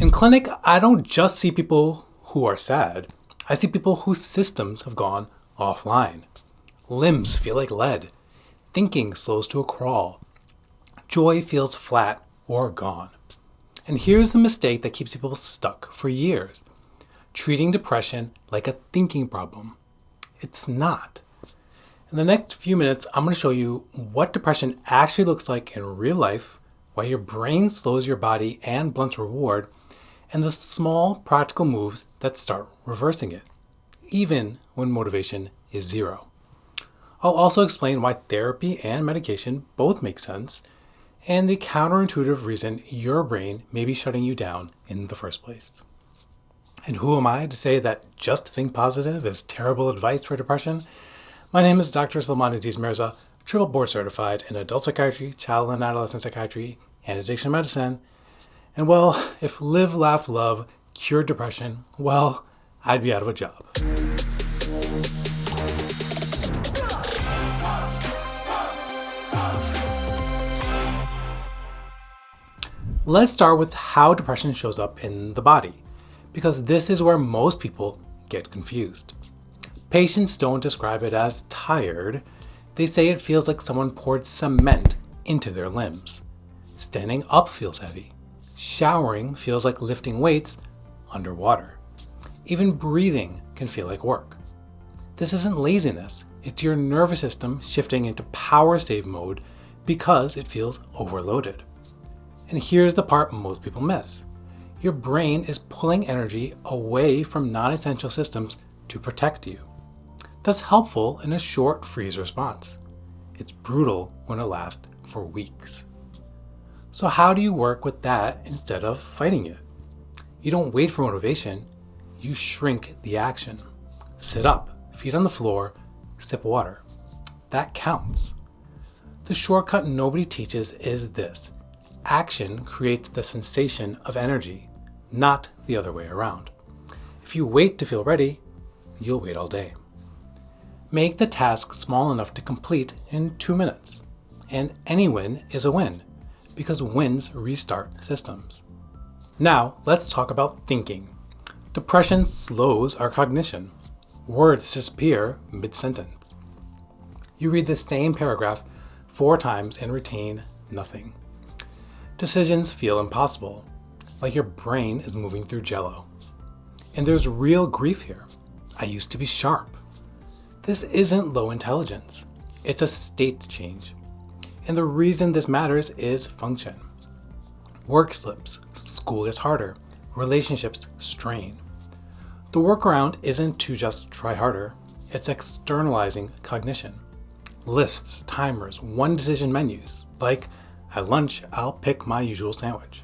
In clinic, I don't just see people who are sad. I see people whose systems have gone offline. Limbs feel like lead. Thinking slows to a crawl. Joy feels flat or gone. And here's the mistake that keeps people stuck for years. Treating depression like a thinking problem. It's not. In the next few minutes, I'm going to show you what depression actually looks like in real life, why your brain slows your body and blunts reward, and the small practical moves that start reversing it, even when motivation is zero. I'll also explain why therapy and medication both make sense, and the counterintuitive reason your brain may be shutting you down in the first place. And who am I to say that just think positive is terrible advice for depression? My name is Dr. Sulman Aziz Mirza, triple board certified in adult psychiatry, child and adolescent psychiatry, and addiction medicine. And well, if live, laugh, love cured depression, well, I'd be out of a job. Let's start with how depression shows up in the body, because this is where most people get confused. Patients don't describe it as tired. They say it feels like someone poured cement into their limbs. Standing up feels heavy. Showering feels like lifting weights underwater. Even breathing can feel like work. This isn't laziness. It's your nervous system shifting into power save mode because it feels overloaded. And here's the part most people miss. Your brain is pulling energy away from non-essential systems to protect you. That's helpful in a short freeze response. It's brutal when it lasts for weeks. So how do you work with that instead of fighting it? You don't wait for motivation, you shrink the action. Sit up, feet on the floor, sip water. That counts. The shortcut nobody teaches is this. Action creates the sensation of energy, not the other way around. If you wait to feel ready, you'll wait all day. Make the task small enough to complete in 2 minutes. And any win is a win, because wins restart systems. Now, let's talk about thinking. Depression slows our cognition. Words disappear mid-sentence. You read the same paragraph 4 times and retain nothing. Decisions feel impossible, like your brain is moving through jello. And there's real grief here. I used to be sharp. This isn't low intelligence. It's a state change. And the reason this matters is function. Work slips, school gets harder, relationships strain. The workaround isn't to just try harder, it's externalizing cognition. Lists, timers, one decision menus, like at lunch, I'll pick my usual sandwich.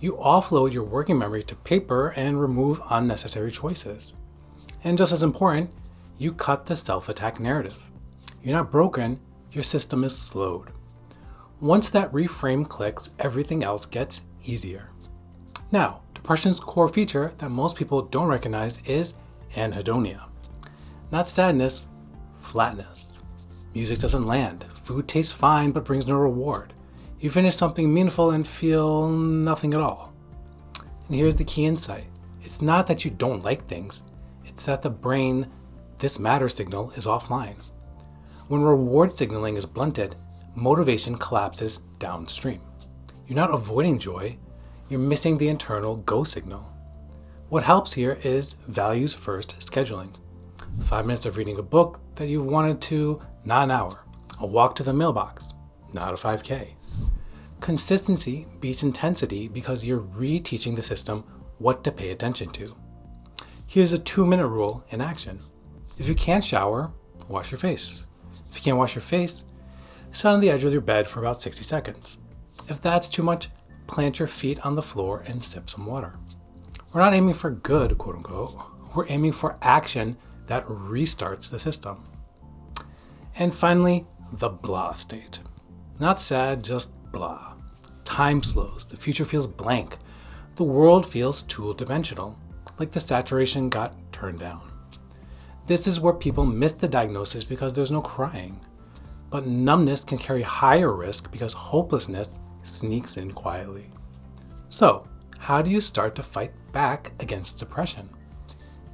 You offload your working memory to paper and remove unnecessary choices. And just as important, you cut the self-attack narrative. You're not broken, your system is slowed. Once that reframe clicks, everything else gets easier. Now, depression's core feature that most people don't recognize is anhedonia. Not sadness, flatness. Music doesn't land, food tastes fine but brings no reward. You finish something meaningful and feel nothing at all. And here's the key insight. It's not that you don't like things, it's that the brain, this matter signal is offline. When reward signaling is blunted, motivation collapses downstream. You're not avoiding joy, you're missing the internal go signal. What helps here is values first scheduling. 5 minutes of reading a book that you wanted to, not an hour. A walk to the mailbox, not a 5K. Consistency beats intensity because you're reteaching the system what to pay attention to. Here's a 2-minute rule in action. If you can't shower, wash your face. If you can't wash your face, sit on the edge of your bed for about 60 seconds. If that's too much, plant your feet on the floor and sip some water. We're not aiming for good, quote unquote. We're aiming for action that restarts the system. And finally, the blah state. Not sad, just blah. Time slows, the future feels blank. The world feels two-dimensional, like the saturation got turned down. This is where people miss the diagnosis because there's no crying. But numbness can carry higher risk because hopelessness sneaks in quietly. So, how do you start to fight back against depression?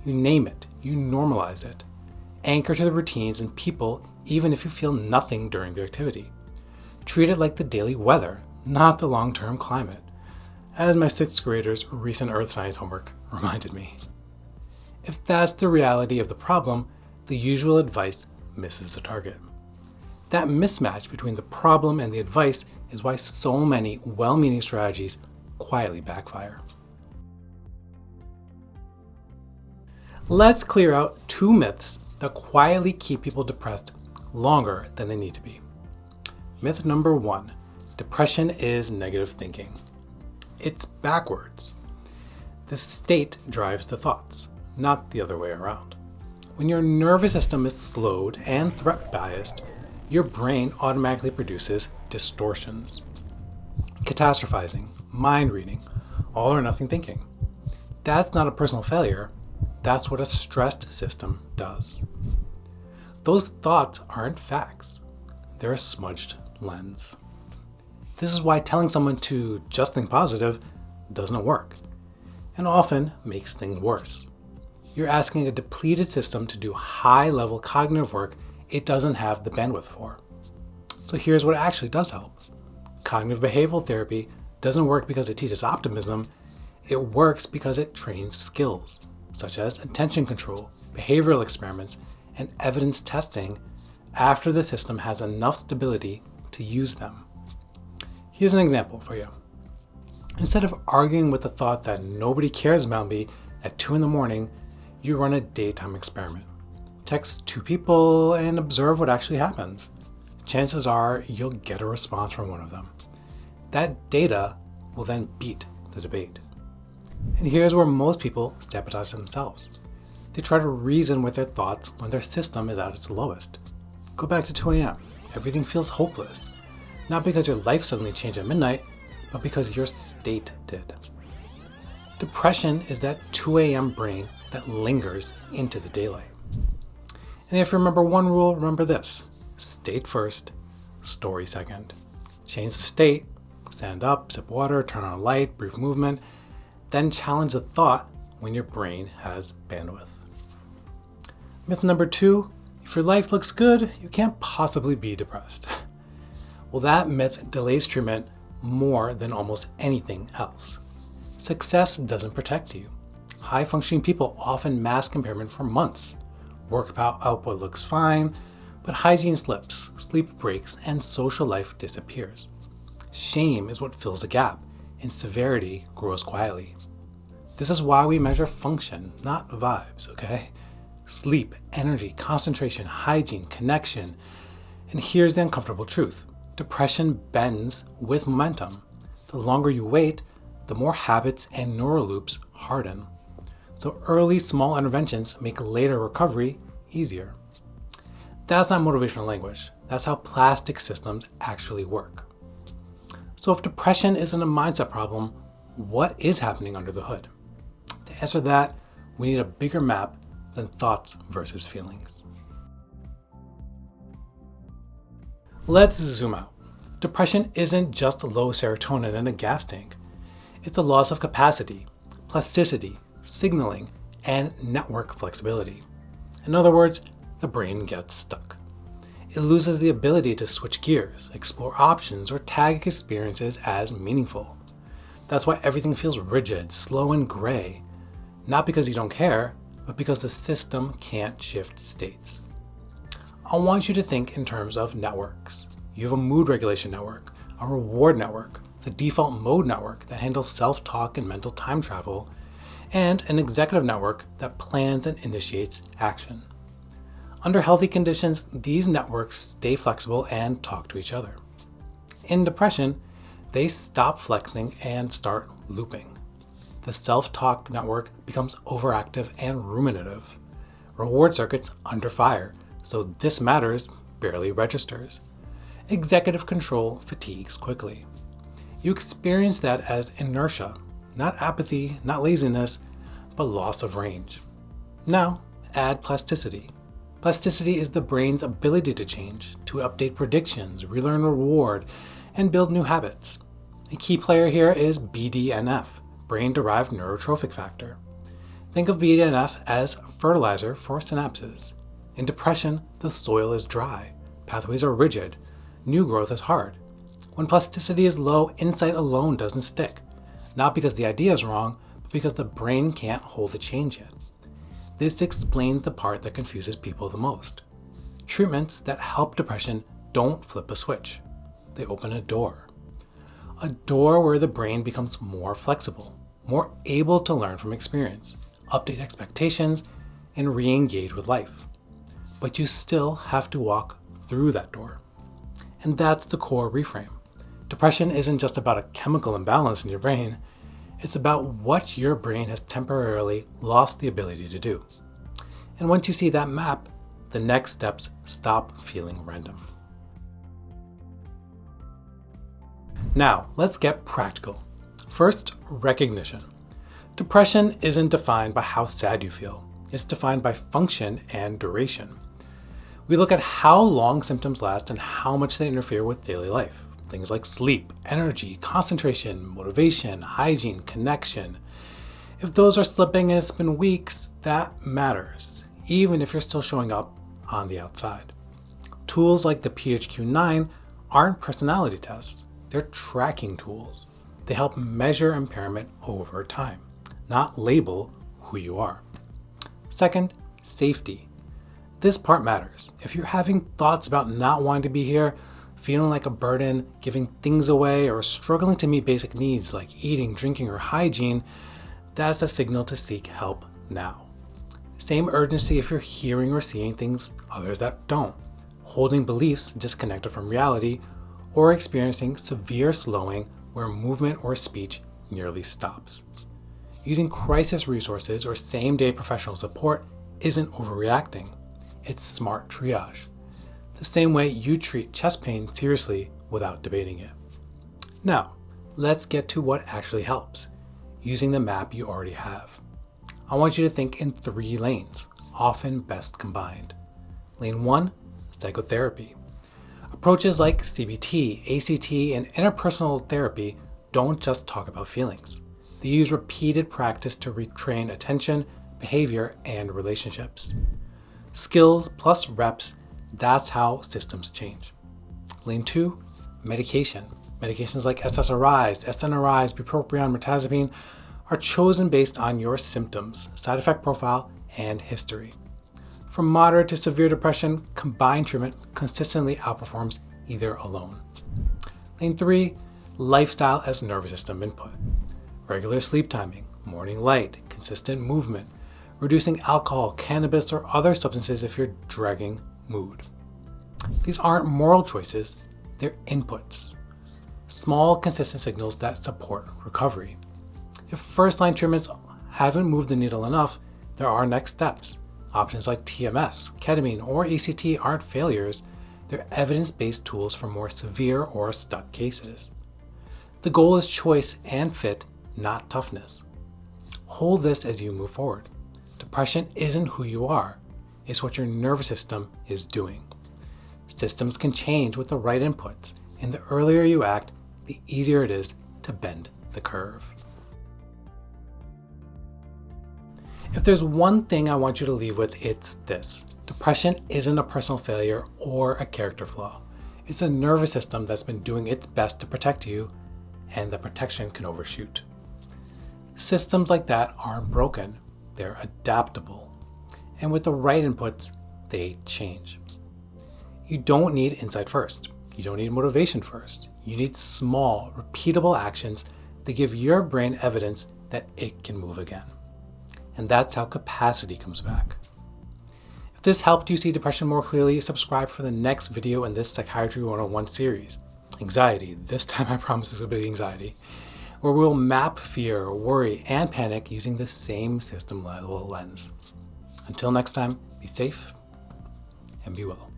You name it, you normalize it. Anchor to the routines and people even if you feel nothing during the activity. Treat it like the daily weather, not the long-term climate, as my 6th graders' recent earth science homework reminded me. If that's the reality of the problem, the usual advice misses the target. That mismatch between the problem and the advice is why so many well-meaning strategies quietly backfire. Let's clear out 2 myths that quietly keep people depressed longer than they need to be. Myth number 1, depression is negative thinking. It's backwards. The state drives the thoughts, not the other way around. When your nervous system is slowed and threat biased, your brain automatically produces distortions. Catastrophizing, mind reading, all or nothing thinking. That's not a personal failure, that's what a stressed system does. Those thoughts aren't facts, they're a smudged lens. This is why telling someone to just think positive doesn't work, and often makes things worse. You're asking a depleted system to do high-level cognitive work it doesn't have the bandwidth for. So here's what actually does help. Cognitive behavioral therapy doesn't work because it teaches optimism, it works because it trains skills, such as attention control, behavioral experiments, and evidence testing after the system has enough stability to use them. Here's an example for you. Instead of arguing with the thought that nobody cares about me at 2 a.m, you run a daytime experiment. Text 2 people and observe what actually happens. Chances are you'll get a response from one of them. That data will then beat the debate. And here's where most people sabotage themselves. They try to reason with their thoughts when their system is at its lowest. Go back to 2 a.m. Everything feels hopeless. Not because your life suddenly changed at midnight, but because your state did. Depression is that 2 a.m. brain that lingers into the daylight. And if you remember one rule, remember this. State first, story second. Change the state, stand up, sip water, turn on a light, brief movement, then challenge the thought when your brain has bandwidth. Myth number 2, if your life looks good, you can't possibly be depressed. Well, that myth delays treatment more than almost anything else. Success doesn't protect you. High-functioning people often mask impairment for months. Work output looks fine, but hygiene slips, sleep breaks, and social life disappears. Shame is what fills the gap, and severity grows quietly. This is why we measure function, not vibes, okay? Sleep, energy, concentration, hygiene, connection. And here's the uncomfortable truth. Depression bends with momentum. The longer you wait, the more habits and neural loops harden. So early small interventions make later recovery easier. That's not motivational language. That's how plastic systems actually work. So if depression isn't a mindset problem, what is happening under the hood? To answer that, we need a bigger map than thoughts versus feelings. Let's zoom out. Depression isn't just low serotonin in a gas tank. It's a loss of capacity, plasticity, signaling, and network flexibility. In other words, the brain gets stuck. It loses the ability to switch gears, explore options, or tag experiences as meaningful. That's why everything feels rigid, slow, and gray. Not because you don't care, but because the system can't shift states. I want you to think in terms of networks. You have a mood regulation network, a reward network, the default mode network that handles self-talk and mental time travel, and an executive network that plans and initiates action. Under healthy conditions, these networks stay flexible and talk to each other. In depression, they stop flexing and start looping. The self-talk network becomes overactive and ruminative. Reward circuits under fire, so this matters barely registers. Executive control fatigues quickly. You experience that as inertia, not apathy, not laziness, but loss of range. Now, add plasticity. Plasticity is the brain's ability to change, to update predictions, relearn reward, and build new habits. A key player here is BDNF, brain-derived neurotrophic factor. Think of BDNF as fertilizer for synapses. In depression, the soil is dry, pathways are rigid, new growth is hard. When plasticity is low, insight alone doesn't stick, not because the idea is wrong, but because the brain can't hold the change yet. This explains the part that confuses people the most. Treatments that help depression don't flip a switch. They open a door. A door where the brain becomes more flexible, more able to learn from experience, update expectations, and re-engage with life. But you still have to walk through that door. And that's the core reframe. Depression isn't just about a chemical imbalance in your brain. It's about what your brain has temporarily lost the ability to do. And once you see that map, the next steps stop feeling random. Now, let's get practical. First, recognition. Depression isn't defined by how sad you feel. It's defined by function and duration. We look at how long symptoms last and how much they interfere with daily life. Things like sleep, energy, concentration, motivation, hygiene, connection. If those are slipping and it's been weeks, that matters, even if you're still showing up on the outside. Tools like the PHQ-9 aren't personality tests. They're tracking tools. They help measure impairment over time, not label who you are. Second, safety. This part matters. If you're having thoughts about not wanting to be here, feeling like a burden, giving things away, or struggling to meet basic needs like eating, drinking, or hygiene, that's a signal to seek help now. Same urgency if you're hearing or seeing things others that don't, holding beliefs disconnected from reality, or experiencing severe slowing where movement or speech nearly stops. Using crisis resources or same-day professional support isn't overreacting. It's smart triage. The same way you treat chest pain seriously without debating it. Now, let's get to what actually helps, using the map you already have. I want you to think in 3 lanes, often best combined. Lane 1, psychotherapy. Approaches like CBT, ACT, and interpersonal therapy don't just talk about feelings. They use repeated practice to retrain attention, behavior, and relationships. Skills plus reps, that's how systems change. Lane 2, medication. Medications like SSRIs, SNRIs, bupropion, mirtazapine are chosen based on your symptoms, side effect profile, and history. From moderate to severe depression, combined treatment consistently outperforms either alone. Lane 3, lifestyle as nervous system input. Regular sleep timing, morning light, consistent movement, reducing alcohol, cannabis, or other substances if you're dragging mood. These aren't moral choices, they're inputs. Small, consistent signals that support recovery. If first-line treatments haven't moved the needle enough, there are next steps. Options like TMS, ketamine, or ACT aren't failures, they're evidence-based tools for more severe or stuck cases. The goal is choice and fit, not toughness. Hold this as you move forward. Depression isn't who you are, it's what your nervous system is doing. Systems can change with the right inputs, and the earlier you act, the easier it is to bend the curve. If there's one thing I want you to leave with, it's this. Depression isn't a personal failure or a character flaw. It's a nervous system that's been doing its best to protect you, and the protection can overshoot. Systems like that aren't broken, they're adaptable. And with the right inputs, they change. You don't need insight first. You don't need motivation first. You need small, repeatable actions that give your brain evidence that it can move again. And that's how capacity comes back. If this helped you see depression more clearly, subscribe for the next video in this Psychiatry 101 series. Anxiety, this time I promise this will be anxiety, where we'll map fear, worry, and panic using the same system level lens. Until next time, be safe and be well.